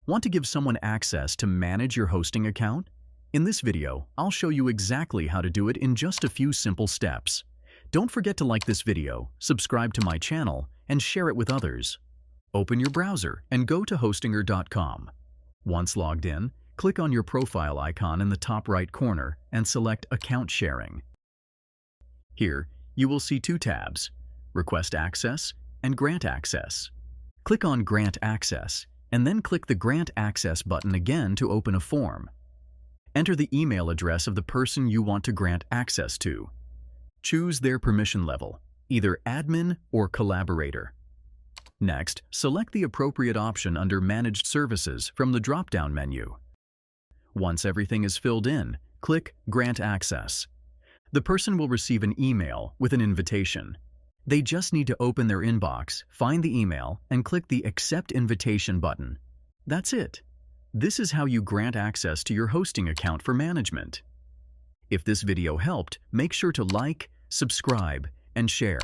Want to give someone access to manage your hosting account? In this video, I'll show you exactly how to do it in just a few simple steps. Don't forget to like this video, subscribe to my channel, and share it with others. Open your browser and go to hostinger.com. Once logged in, click on your profile icon in the top right corner and select Account Sharing. Here, you will see two tabs, Request Access and Grant Access. Click on Grant Access and then click the Grant Access button again to open a form. Enter the email address of the person you want to grant access to. Choose their permission level, either admin or collaborator. Next, select the appropriate option under Managed Services from the drop-down menu. Once everything is filled in, click Grant Access. The person will receive an email with an invitation. They just need to open their inbox, find the email, and click the Accept Invitation button. That's it. This is how you grant access to your hosting account for management. If this video helped, make sure to like, subscribe, and share.